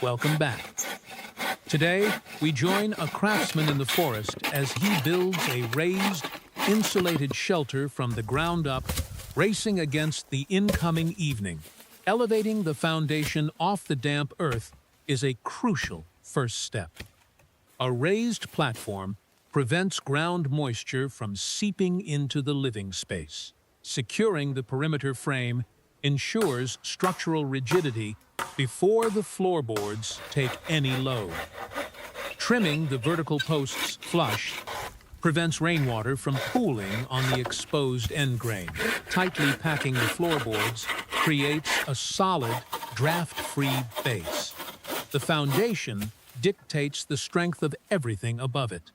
Welcome back. Today, we join a craftsman in the forest as he builds a raised, insulated shelter from the ground up, racing against the incoming evening. Elevating the foundation off the damp earth is a crucial first step. A raised platform prevents ground moisture from seeping into the living space. Securing the perimeter frame ensures structural rigidity before the floorboards take any load. Trimming the vertical posts flush prevents rainwater from pooling on the exposed end grain. Tightly packing the floorboards creates a solid, draft-free base. The foundation dictates the strength of everything above it.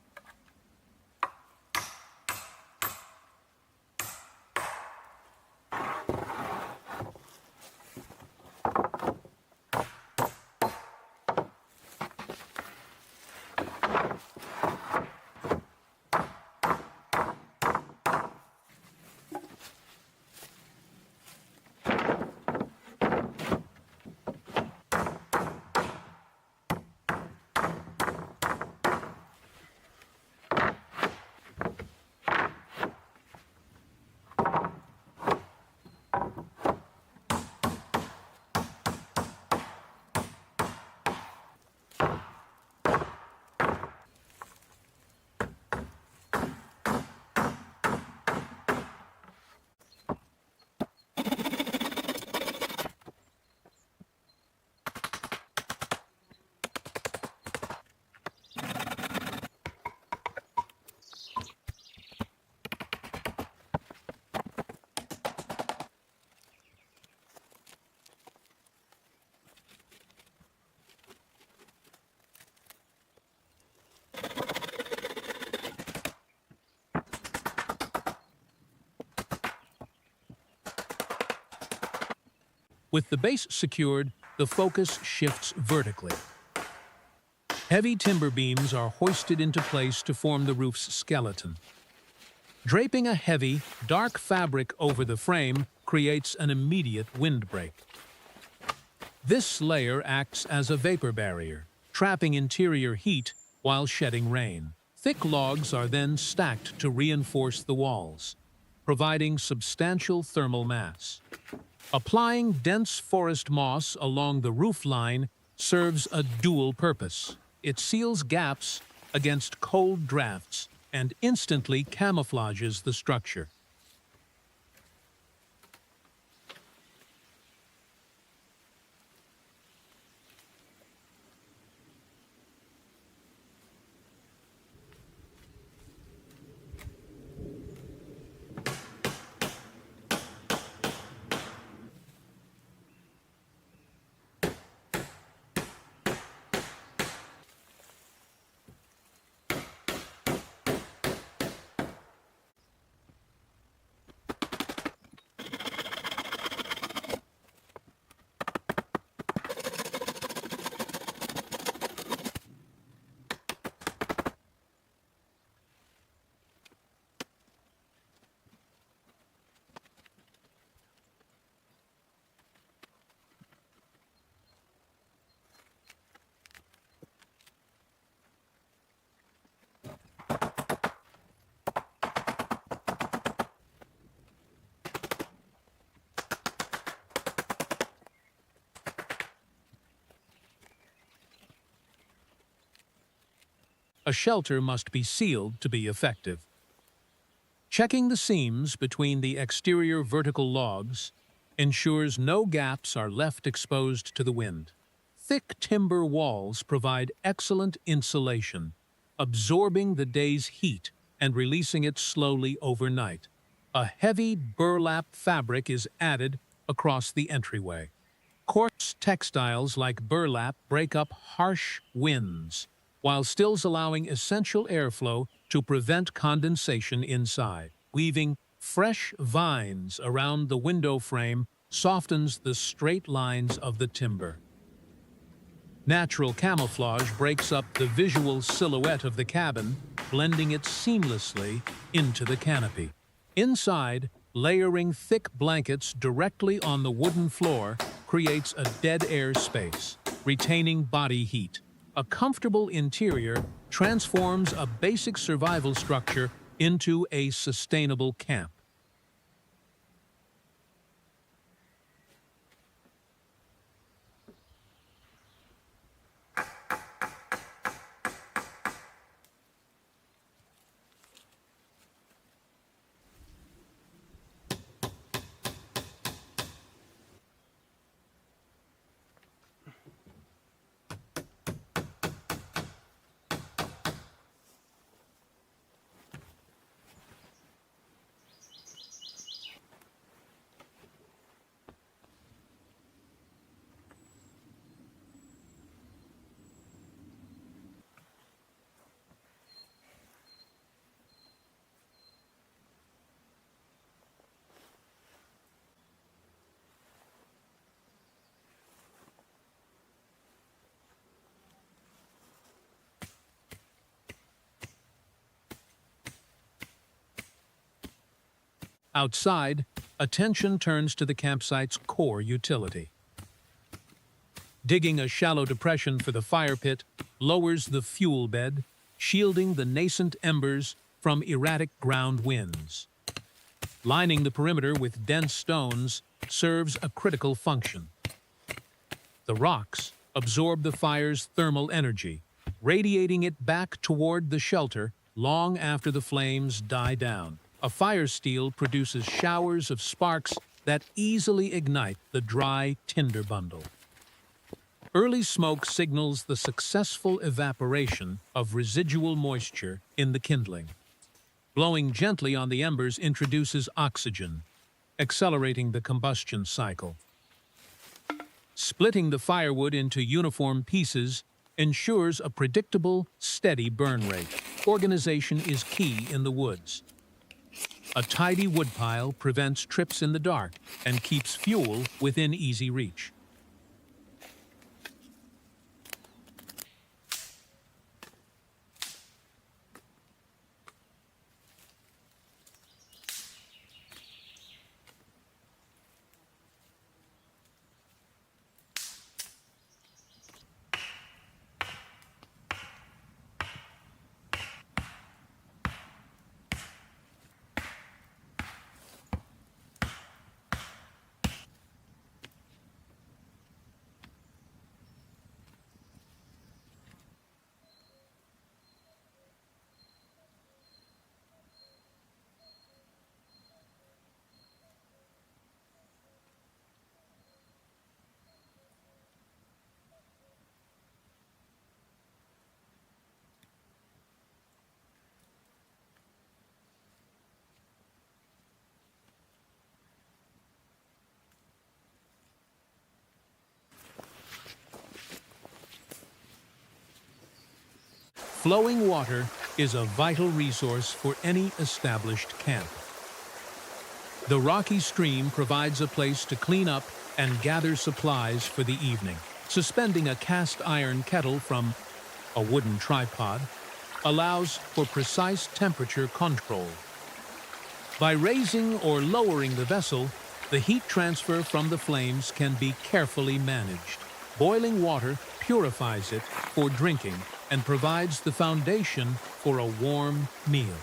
With the base secured, the focus shifts vertically. Heavy timber beams are hoisted into place to form the roof's skeleton. Draping a heavy, dark fabric over the frame creates an immediate windbreak. This layer acts as a vapor barrier, trapping interior heat while shedding rain. Thick logs are then stacked to reinforce the walls, providing substantial thermal mass. Applying dense forest moss along the roof line serves a dual purpose. It seals gaps against cold drafts and instantly camouflages the structure. A shelter must be sealed to be effective. Checking the seams between the exterior vertical logs ensures no gaps are left exposed to the wind. Thick timber walls provide excellent insulation, absorbing the day's heat and releasing it slowly overnight. A heavy burlap fabric is added across the entryway. Coarse textiles like burlap break up harsh winds, while still allowing essential airflow to prevent condensation inside. Weaving fresh vines around the window frame softens the straight lines of the timber. Natural camouflage breaks up the visual silhouette of the cabin, blending it seamlessly into the canopy. Inside, layering thick blankets directly on the wooden floor creates a dead air space. retaining body heat. A comfortable interior transforms a basic survival structure into a sustainable camp. Outside, attention turns to the campsite's core utility. Digging a shallow depression for the fire pit lowers the fuel bed, shielding the nascent embers from erratic ground winds. Lining the perimeter with dense stones serves a critical function. The rocks absorb the fire's thermal energy, radiating it back toward the shelter long after the flames die down. A fire steel produces showers of sparks that easily ignite the dry tinder bundle. Early smoke signals the successful evaporation of residual moisture in the kindling. Blowing gently on the embers introduces oxygen, accelerating the combustion cycle. Splitting the firewood into uniform pieces ensures a predictable, steady burn rate. Organization is key in the woods. A tidy woodpile prevents trips in the dark and keeps fuel within easy reach. Flowing water is a vital resource for any established camp. The rocky stream provides a place to clean up and gather supplies for the evening. Suspending a cast iron kettle from a wooden tripod allows for precise temperature control. By raising or lowering the vessel, the heat transfer from the flames can be carefully managed. Boiling water purifies it for drinking and provides the foundation for a warm meal.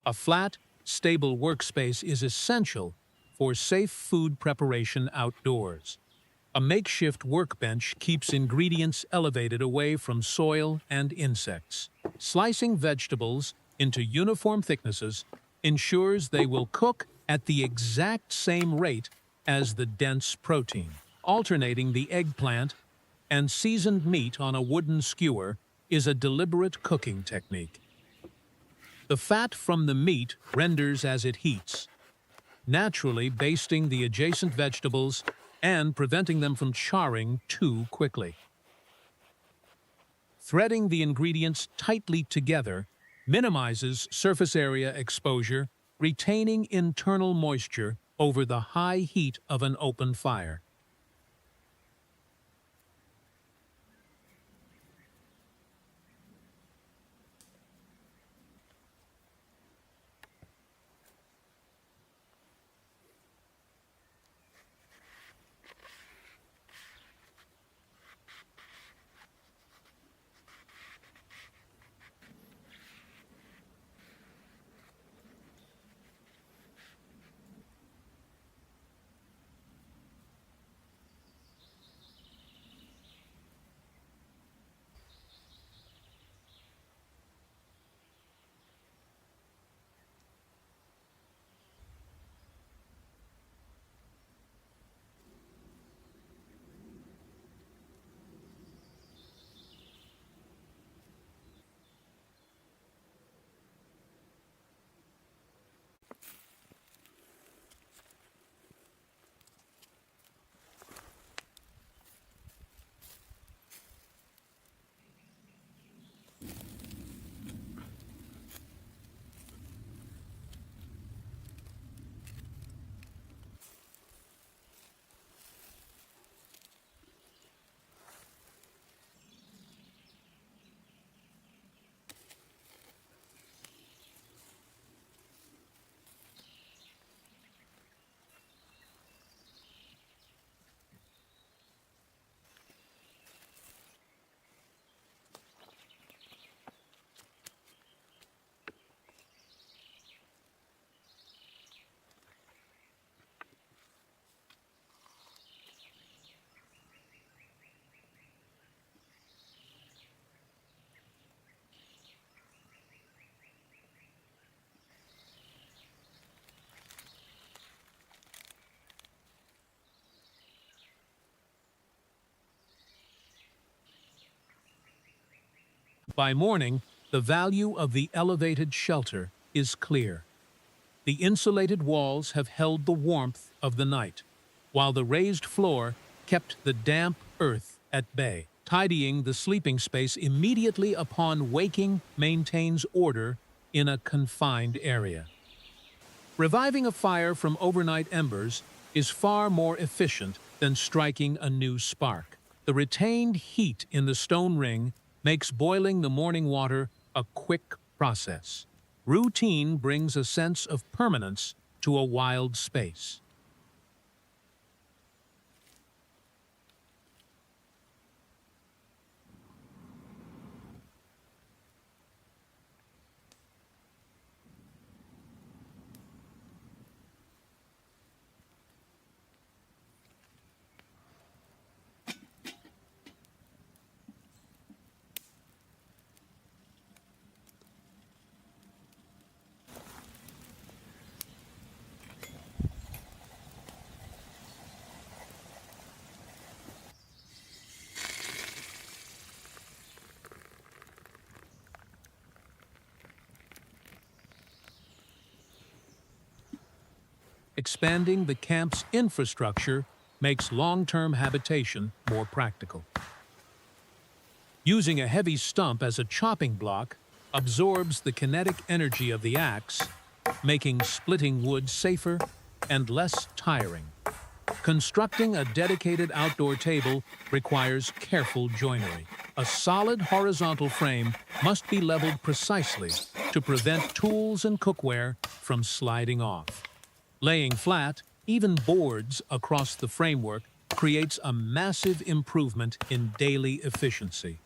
A flat, stable workspace is essential for safe food preparation outdoors. A makeshift workbench keeps ingredients elevated away from soil and insects. Slicing vegetables into uniform thicknesses ensures they will cook at the exact same rate as the dense protein. Alternating the eggplant and seasoned meat on a wooden skewer is a deliberate cooking technique. The fat from the meat renders as it heats, naturally basting the adjacent vegetables and preventing them from charring too quickly. Threading the ingredients tightly together minimizes surface area exposure, retaining internal moisture over the high heat of an open fire. By morning, the value of the elevated shelter is clear. The insulated walls have held the warmth of the night, while the raised floor kept the damp earth at bay. Tidying the sleeping space immediately upon waking maintains order in a confined area. Reviving a fire from overnight embers is far more efficient than striking a new spark. The retained heat in the stone ring makes boiling the morning water a quick process. Routine brings a sense of permanence to a wild space. Expanding the camp's infrastructure makes long-term habitation more practical. Using a heavy stump as a chopping block absorbs the kinetic energy of the axe, making splitting wood safer and less tiring. Constructing a dedicated outdoor table requires careful joinery. A solid horizontal frame must be leveled precisely to prevent tools and cookware from sliding off. Laying flat, even boards across the framework, creates a massive improvement in daily efficiency.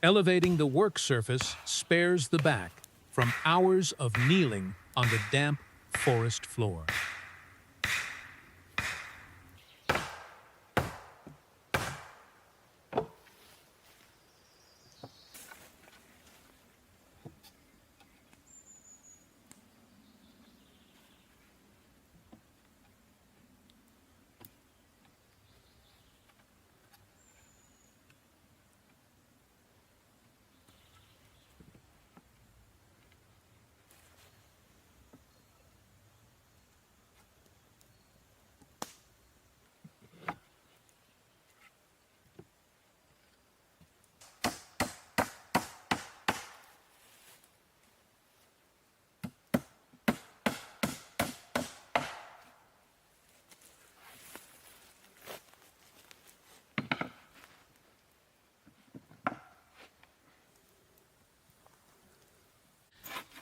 Elevating the work surface spares the back from hours of kneeling on the damp forest floor.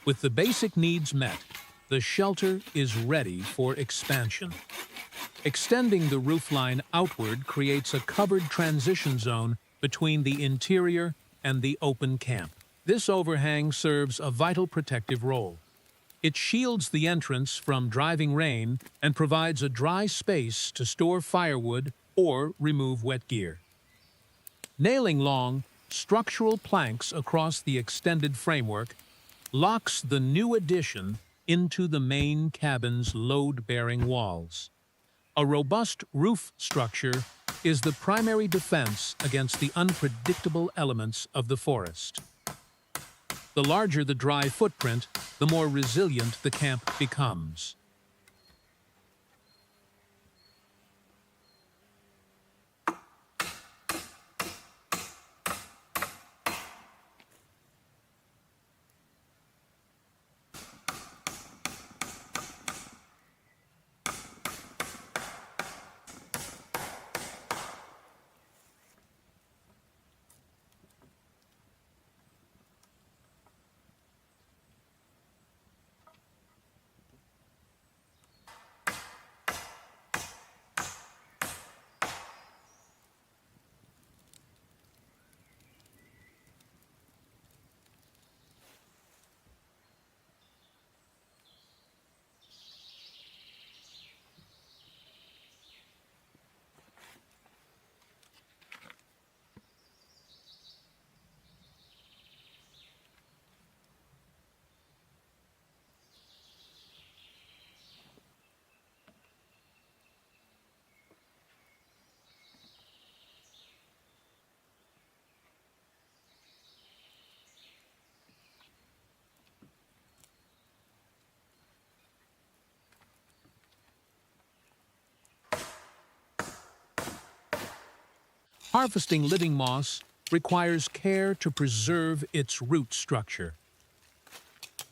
With the basic needs met, the shelter is ready for expansion. Extending the roofline outward creates a covered transition zone between the interior and the open camp. This overhang serves a vital protective role. It shields the entrance from driving rain and provides a dry space to store firewood or remove wet gear. Nailing long, structural planks across the extended framework locks the new addition into the main cabin's load-bearing walls. A robust roof structure is the primary defense against the unpredictable elements of the forest. The larger the dry footprint, the more resilient the camp becomes. Harvesting living moss requires care to preserve its root structure.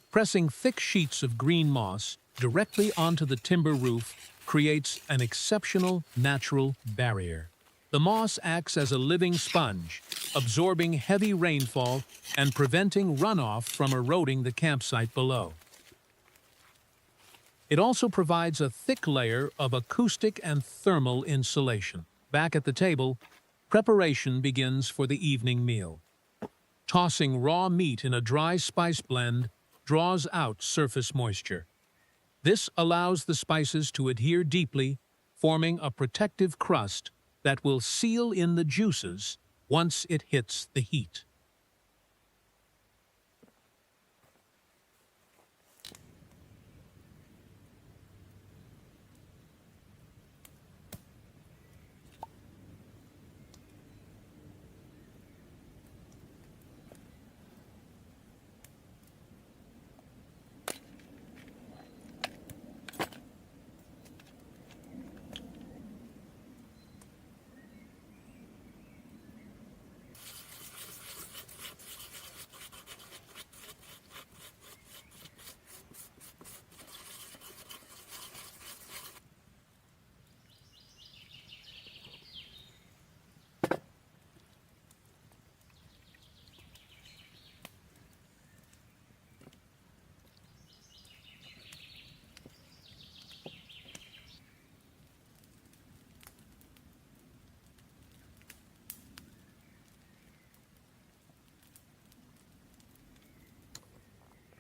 Pressing thick sheets of green moss directly onto the timber roof creates an exceptional natural barrier. The moss acts as a living sponge, absorbing heavy rainfall and preventing runoff from eroding the campsite below. It also provides a thick layer of acoustic and thermal insulation. Back at the table, preparation begins for the evening meal. Tossing raw meat in a dry spice blend draws out surface moisture. This allows the spices to adhere deeply, forming a protective crust that will seal in the juices once it hits the heat.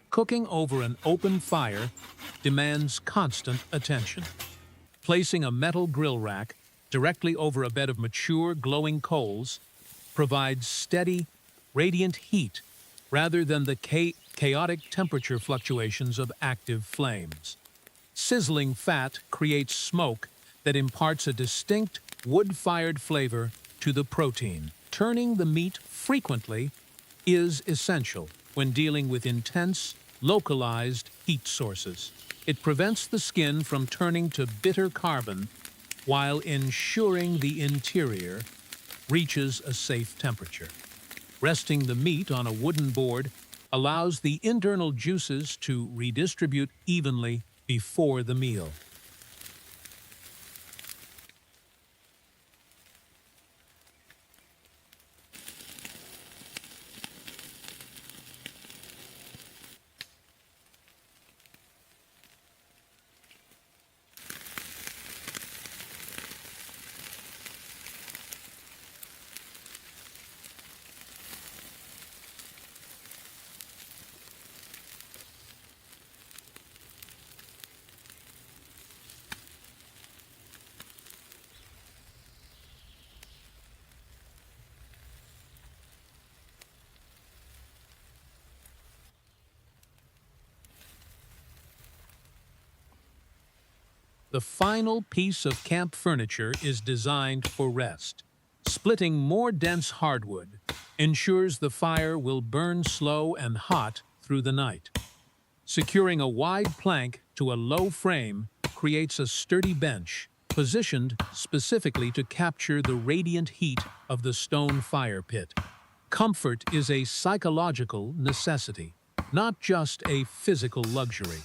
Cooking over an open fire demands constant attention. Placing a metal grill rack directly over a bed of mature, glowing coals provides steady, radiant heat rather than the chaotic temperature fluctuations of active flames. Sizzling fat creates smoke that imparts a distinct wood-fired flavor to the protein. Turning the meat frequently is essential when dealing with intense, localized heat sources. It prevents the skin from turning to bitter carbon while ensuring the interior reaches a safe temperature. Resting the meat on a wooden board allows the internal juices to redistribute evenly before the meal. the final piece of camp furniture is designed for rest. Splitting more dense hardwood ensures the fire will burn slow and hot through the night. Securing a wide plank to a low frame creates a sturdy bench, positioned specifically to capture the radiant heat of the stone fire pit. Comfort is a psychological necessity, not just a physical luxury.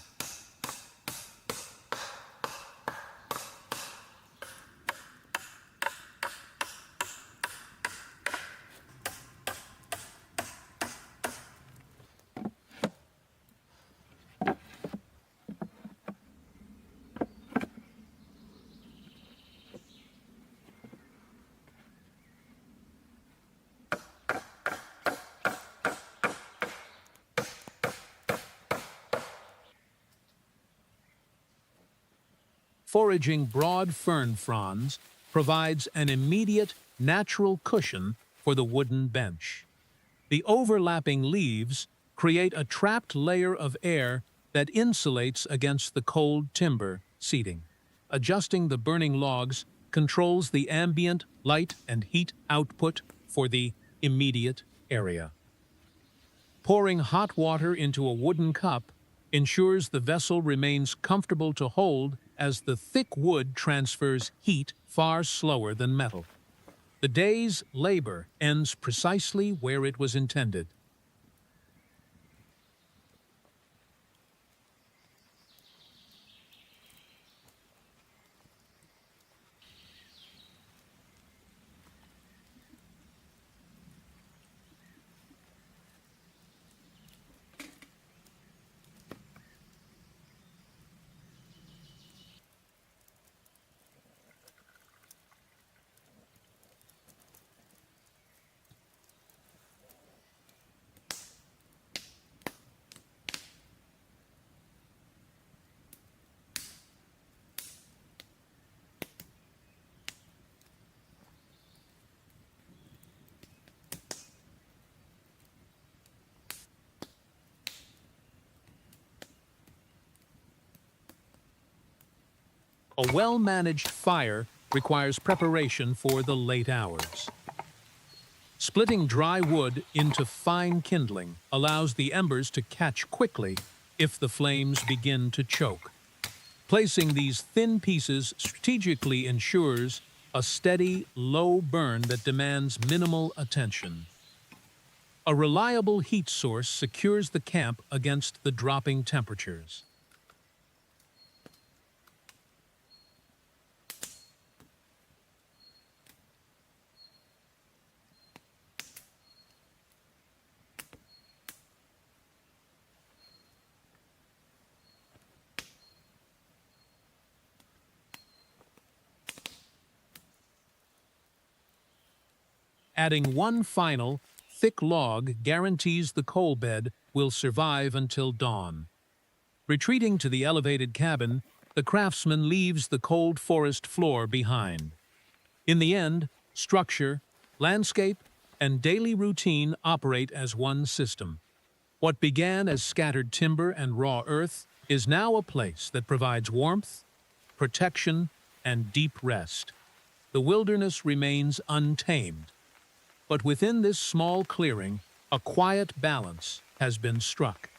Foraging broad fern fronds provides an immediate, natural cushion for the wooden bench. The overlapping leaves create a trapped layer of air that insulates against the cold timber seating. Adjusting the burning logs controls the ambient light and heat output for the immediate area. Pouring hot water into a wooden cup ensures the vessel remains comfortable to hold as the thick wood transfers heat far slower than metal. The day's labor ends precisely where it was intended. A well-managed fire requires preparation for the late hours. Splitting dry wood into fine kindling allows the embers to catch quickly if the flames begin to choke. Placing these thin pieces strategically ensures a steady, low burn that demands minimal attention. A reliable heat source secures the camp against the dropping temperatures. Adding one final, thick log guarantees the coal bed will survive until dawn. Retreating to the elevated cabin, the craftsman leaves the cold forest floor behind. In the end, structure, landscape, and daily routine operate as one system. What began as scattered timber and raw earth is now a place that provides warmth, protection, and deep rest. The wilderness remains untamed, but within this small clearing, a quiet balance has been struck.